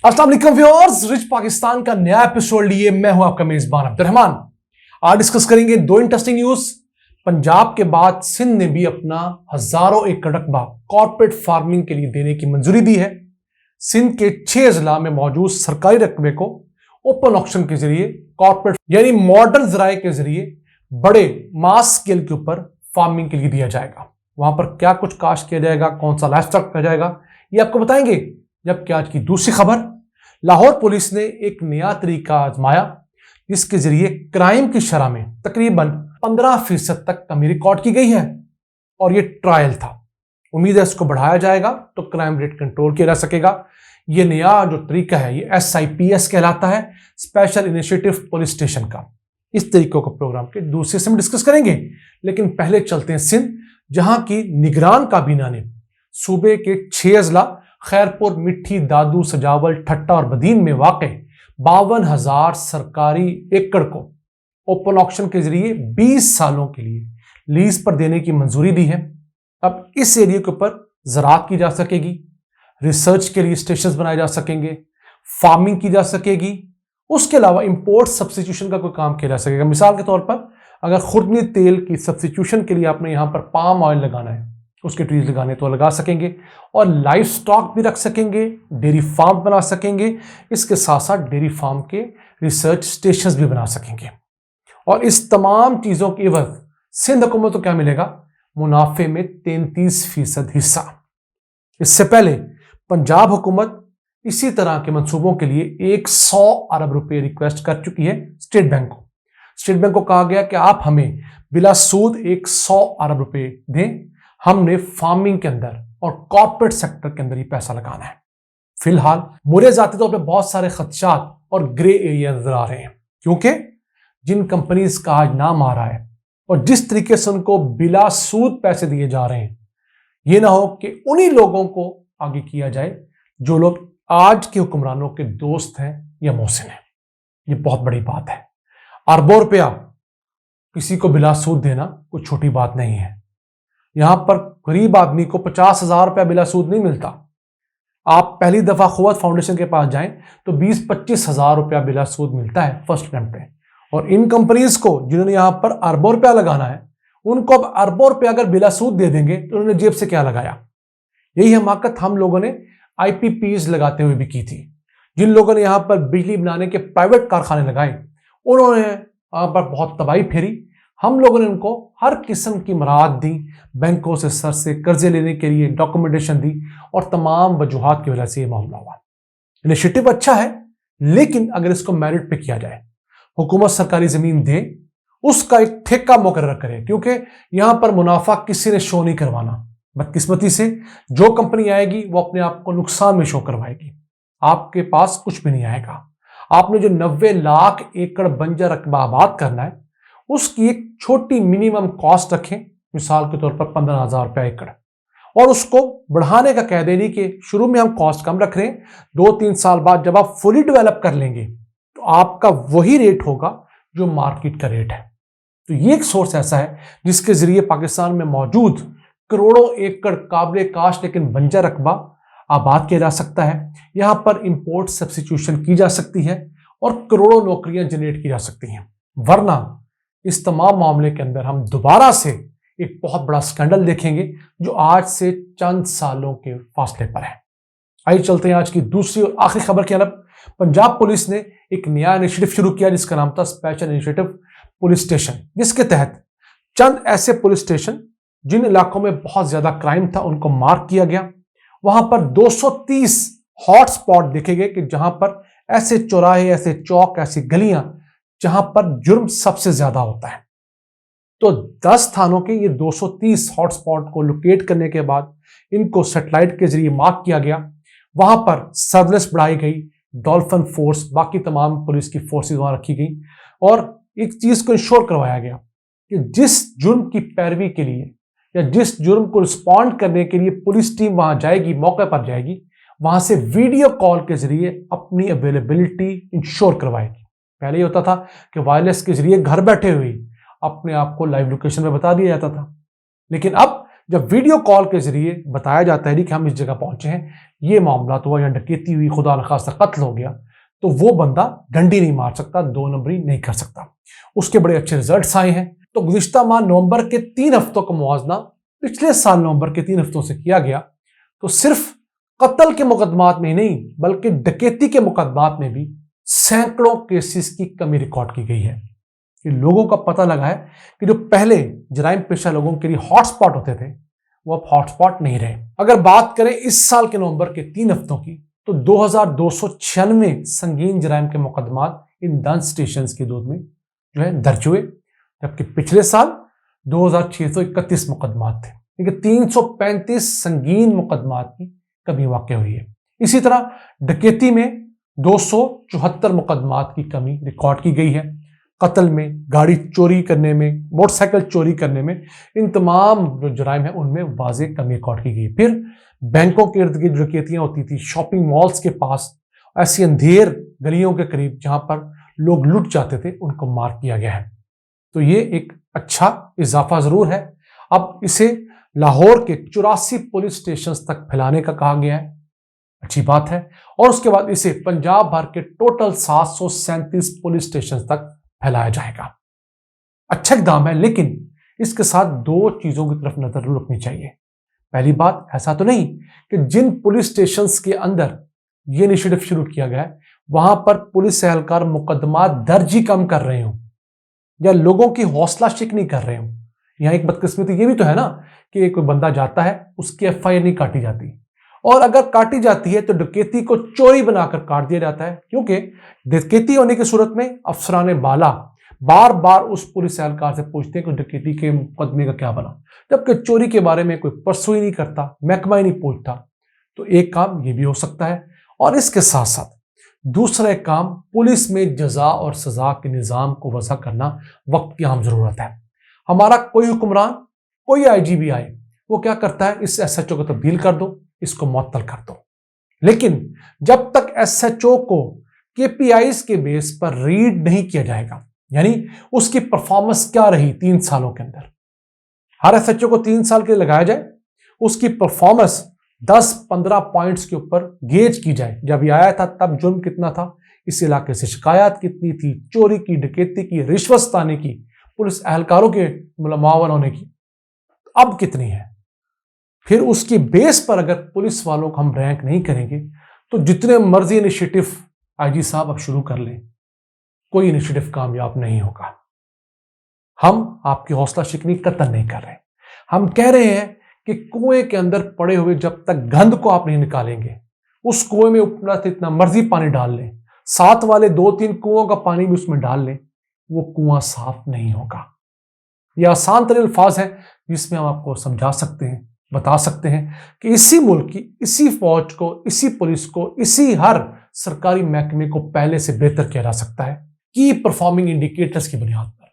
अस्सलाम वालेकुम viewers, rich Pakistan का नया एपिसोड लिए मैं हूं आपका मेजबान अब्दुर्रहमान। आज डिस्कस करेंगे दो इंटरेस्टिंग न्यूज। पंजाब के बाद सिंध ने भी अपना हजारों एकड़ रकबा कॉर्पोरेट फार्मिंग के लिए देने की मंजूरी दी है। सिंध के 6 अजला में मौजूद सरकारी रकबे को ओपन ऑक्शन के जरिए कॉर्पोरेट यानी मॉडर्न जराए के जरिए बड़े मास स्केल के ऊपर फार्मिंग के लिए दिया जाएगा। वहां पर क्या कुछ काश्त किया जाएगा, कौन सा लाइफस्टॉक किया जाएगा, ये आपको बताएंगे। जबकि आज की दूसरी खबर, लाहौर पुलिस ने एक नया तरीका आजमाया जिसके जरिए क्राइम की शरह में तकरीबन 15% तक कमी रिकॉर्ड की गई है और ये ट्रायल था। उम्मीद है इसको बढ़ाया जाएगा तो क्राइम रेट कंट्रोल किया जा सकेगा। ये नया जो तरीका है ये SIPS कहलाता है, स्पेशल इनिशिएटिव पुलिस स्टेशन का। इस तरीकों को प्रोग्राम के दूसरे से हम डिस्कस करेंगे, लेकिन पहले चलते हैं सिंध, जहां की निगरान काबीना ने सूबे के 6 अजला खैरपुर, मिट्टी, दादू, सजावल, ठट्टा और बदीन में वाक़ 52,000 सरकारी एकड़ को ओपन ऑक्शन के जरिए 20 सालों के लिए लीज पर देने की मंजूरी दी है। अब इस एरिया के ऊपर ज़राअत की जा सकेगी, रिसर्च के लिए स्टेशंस बनाए जा सकेंगे, फार्मिंग की जा सकेगी। उसके अलावा इंपोर्ट सब्स्टिट्यूशन का कोई काम किया जा सकेगा। मिसाल के तौर पर अगर खुर्दनी तेल की सब्स्टिट्यूशन के लिए आपने यहाँ पर पाम ऑयल लगाना है, उसके ट्रीज लगाने तो लगा सकेंगे और लाइफ स्टॉक भी रख सकेंगे, डेयरी फार्म बना सकेंगे। इसके साथ साथ डेयरी फार्म के रिसर्च स्टेशंस भी बना सकेंगे। और इस तमाम चीज़ों की एवज सिंध हुकूमत को क्या मिलेगा? मुनाफे में 33% हिस्सा। इससे पहले पंजाब हुकूमत इसी तरह के मंसूबों के लिए 100 अरब रुपए रिक्वेस्ट कर चुकी है स्टेट बैंक को। स्टेट बैंक को कहा गया कि आप हमें बिला सूद 100 अरब रुपए दें, हमने फार्मिंग के अंदर और कॉर्पोरेट सेक्टर के अंदर ही पैसा लगाना है। फिलहाल मुझे जाती तौर पे बहुत सारे खदशात और ग्रे एरिया नजर आ रहे हैं, क्योंकि जिन कंपनीज का आज नाम आ रहा है और जिस तरीके से उनको बिला सूद पैसे दिए जा रहे हैं, ये ना हो कि उन्हीं लोगों को आगे किया जाए जो लोग आज के हुक्मरानों के दोस्त हैं या मोहसिन हैं। ये बहुत बड़ी बात है। अरबों रुपया किसी को बिला सूद देना कोई छोटी बात नहीं है। यहां पर गरीब आदमी को 50,000 रुपया बिला सूद नहीं मिलता। आप पहली दफा खुवत फाउंडेशन के पास जाएं तो 20-25 हजार रुपया बिला सूद मिलता है फर्स्ट अटेम्प्ट पे। और इन कंपनीज को जिन्होंने यहां पर अरबों रुपया लगाना है, उनको अब अरबों रुपया अगर बिला सूद दे देंगे तो उन्होंने जेब से क्या लगाया। यही हमाकत हम लोगों ने IPPs लगाते हुए भी की थी। जिन लोगों ने यहां पर बिजली बनाने के प्राइवेट कारखाने लगाए, उन्होंने यहां पर बहुत तबाही फेरी। हम लोगों ने उनको हर किस्म की मराहत दी, बैंकों से सर से कर्जे लेने के लिए डॉक्यूमेंटेशन दी और तमाम वजूहात की वजह से ये मामला हुआ। इनिशिएटिव अच्छा है, लेकिन अगर इसको मेरिट पे किया जाए, हुकूमत सरकारी जमीन दे, उसका एक ठेका मुकर्रर करे, क्योंकि यहां पर मुनाफा किसी ने शो नहीं करवाना। बदकिस्मती से जो कंपनी आएगी वो अपने आप को नुकसान में शो करवाएगी, आपके पास कुछ भी नहीं आएगा। आपने जो 90 लाख एकड़ बंजर रकबा आबाद करना है, उसकी एक छोटी मिनिमम कॉस्ट रखें, मिसाल के तौर पर 15,000 रुपया एकड़, और उसको बढ़ाने का कह देनी कि शुरू में हम कॉस्ट कम रख रहे हैं, 2-3 साल बाद जब आप फुली डेवलप कर लेंगे तो आपका वही रेट होगा जो मार्केट का रेट है। तो ये एक सोर्स ऐसा है जिसके जरिए पाकिस्तान में मौजूद करोड़ों एकड़ काबिल काश्त लेकिन बंजर रकबा आबाद किया जा सकता है। यहां पर इंपोर्ट सब्स्टिट्यूशन की जा सकती है और करोड़ों नौकरियां जनरेट की जा सकती हैं। वरना इस तमाम मामले के अंदर हम दोबारा से एक बहुत बड़ा स्कैंडल देखेंगे जो आज से चंद सालों के फासले पर है। आइए चलते हैं आज की दूसरी और आखिरी खबर की तरफ। पंजाब पुलिस ने एक नया इनिशिएटिव शुरू किया जिसका नाम था स्पेशल इनिशिएटिव पुलिस स्टेशन, जिसके तहत चंद ऐसे पुलिस स्टेशन जिन इलाकों में बहुत ज्यादा क्राइम था उनको मार्क किया गया। वहां पर 230 हॉटस्पॉट देखे गए कि जहां पर ऐसे चौराहे, ऐसे चौक, ऐसी गलियां जहां पर जुर्म सबसे ज्यादा होता है। तो 10 थानों के ये 230 हॉटस्पॉट को लोकेट करने के बाद इनको सैटेलाइट के जरिए मार्क किया गया। वहां पर सर्विलेंस बढ़ाई गई, डॉल्फिन फोर्स, बाकी तमाम पुलिस की फोर्सेस वहां रखी गई और एक चीज को इंश्योर करवाया गया कि जिस जुर्म की पैरवी के लिए या जिस जुर्म को रिस्पॉन्ड करने के लिए पुलिस टीम वहां जाएगी, मौके पर जाएगी, वहां से वीडियो कॉल के जरिए अपनी अवेलेबिलिटी इंश्योर करवाएगी। पहले ये होता था कि वायरलेस के जरिए घर बैठे हुए अपने आप को लाइव लोकेशन में बता दिया जाता था, लेकिन अब जब वीडियो कॉल के जरिए बताया जाता है कि हम इस जगह पहुंचे हैं, ये मामला हुआ या डकैती हुई, खुदा न खास्ता कत्ल हो गया, तो वो बंदा डंडी नहीं मार सकता, 2 नंबरी नहीं कर सकता। उसके बड़े अच्छे रिजल्ट्स आए हैं। तो गुज़िश्ता माह नवंबर के 3 हफ्तों का मुआवजा पिछले साल नवंबर के 3 हफ्तों से किया गया, तो सिर्फ कत्ल के मुकदमात में ही नहीं बल्कि डकैती के मुकदमात में भी सैकड़ों केसेस की कमी रिकॉर्ड की गई है। कि लोगों का पता लगा है कि जो पहले जराइम पेशा लोगों के लिए हॉटस्पॉट होते थे वो अब हॉटस्पॉट नहीं रहे। अगर बात करें इस साल के नवंबर के 3 हफ्तों की, तो 2296 संगीन जराइम के मुकदमात इन 10 स्टेशन के दूध में जो है दर्ज हुए, जबकि पिछले साल 2631 मुकदमात थे। 335 संगीन मुकदमात की कमी वाक़ हुई है। इसी तरह डकैती में 274 मुकदमात की कमी रिकॉर्ड की गई है। कत्ल में, गाड़ी चोरी करने में, मोटरसाइकिल चोरी करने में, इन तमाम जो जराइम है उनमें वाज़ेह कमी रिकॉर्ड की गई। फिर बैंकों के इर्द गिर्द डकैतियां होती थी, शॉपिंग मॉल्स के पास, ऐसी अंधेर गलियों के करीब जहां पर लोग लुट जाते थे, उनको मार किया गया है। तो ये एक अच्छा इजाफा जरूर है। अब इसे लाहौर के 84 पुलिस स्टेशन तक फैलाने का कहा गया है, अच्छी बात है। और उसके बाद इसे पंजाब भर के टोटल 737 पुलिस स्टेशन तक फैलाया जाएगा। अच्छा इकदाम है, लेकिन इसके साथ 2 चीजों की तरफ नजर रखनी चाहिए। पहली बात, ऐसा तो नहीं कि जिन पुलिस स्टेशन के अंदर ये इनिशिएटिव शुरू किया गया है वहां पर पुलिस एहलकार मुकदमा दर्ज ही कम कर रहे हो या लोगों की हौसला शिकनी कर रहे हो। यहां एक बदकिस्मती ये भी तो है ना कि कोई बंदा जाता है, उसकी FIR नहीं काटी जाती, और अगर काटी जाती है तो डकैती को चोरी बनाकर काट दिया जाता है, क्योंकि डकैती होने की सूरत में अफसरान बाला बार बार उस पुलिस एहलकार से पूछते हैं कि डकैती के मुकदमे का क्या बना, जबकि चोरी के बारे में कोई परसों ही नहीं करता, महकमा ही नहीं पूछता। तो एक काम ये भी हो सकता है। और इसके साथ साथ दूसरा एक काम, पुलिस में जजा और सजा के निज़ाम को वज़ा करना वक्त की अहम जरूरत है। हमारा कोई हुक्मरान, कोई IGP आए, वो क्या करता है, इस SHO को तब्दील कर दो, इसको मुअत्तल कर दो। लेकिन जब तक SHO को KPIs के बेस पर रीड नहीं किया जाएगा, यानी उसकी परफॉर्मेंस क्या रही 3 सालों के अंदर, हर SHO को 3 साल के लिए लगाया जाए, उसकी परफॉर्मेंस 10-15 पॉइंट्स के ऊपर गेज की जाए। जब ये आया था तब जुर्म कितना था, इस इलाके से शिकायत कितनी थी, चोरी की, डकैती की, रिश्वतस्तानी की, पुलिस एहलकारों के मुआवन होने की अब कितनी है। फिर उसकी बेस पर अगर पुलिस वालों को हम रैंक नहीं करेंगे तो जितने मर्जी इनिशिएटिव IG साहब अब शुरू कर लें, कोई इनिशिएटिव कामयाब नहीं होगा। हम आपकी हौसला शिकनी कतई नहीं कर रहे। हम कह रहे हैं कि कुएं के अंदर पड़े हुए जब तक गंद को आप नहीं निकालेंगे, उस कुएं में उतना से इतना मर्जी पानी डाल लें, साथ वाले 2-3 कुओं का पानी भी उसमें डाल लें, वो कुआं साफ नहीं होगा। ये आसान तरीन अल्फाज है जिसमें हम आपको समझा सकते हैं, बता सकते हैं कि इसी मुल्क की, इसी फौज को, इसी पुलिस को, इसी हर सरकारी महकमे को पहले से बेहतर किया जा सकता है। की परफॉर्मिंग इंडिकेटर्स की बुनियाद पर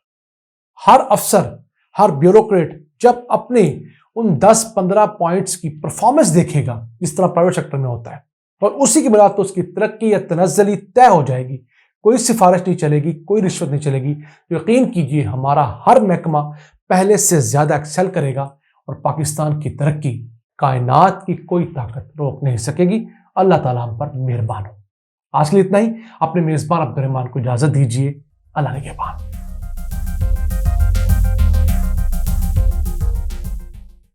हर अफसर, हर ब्यूरोक्रेट जब अपने उन 10-15 पॉइंट्स की परफॉर्मेंस देखेगा जिस तरह प्राइवेट सेक्टर में होता है, और उसी की बुनियाद पर उसकी तरक्की या तनज़्ज़ुली तय हो जाएगी। कोई सिफारिश नहीं चलेगी, कोई रिश्वत नहीं चलेगी। यकीन कीजिए हमारा हर महकमा पहले से ज्यादा एक्सेल करेगा और पाकिस्तान की तरक्की कायनात की कोई ताकत रोक नहीं सकेगी। अल्लाह ताला हम पर मेहरबान हो। आज के लिए इतना ही। अपने मेजबान अब्दुर्रहमान को इजाजत दीजिए। अल्लाह निगहबान।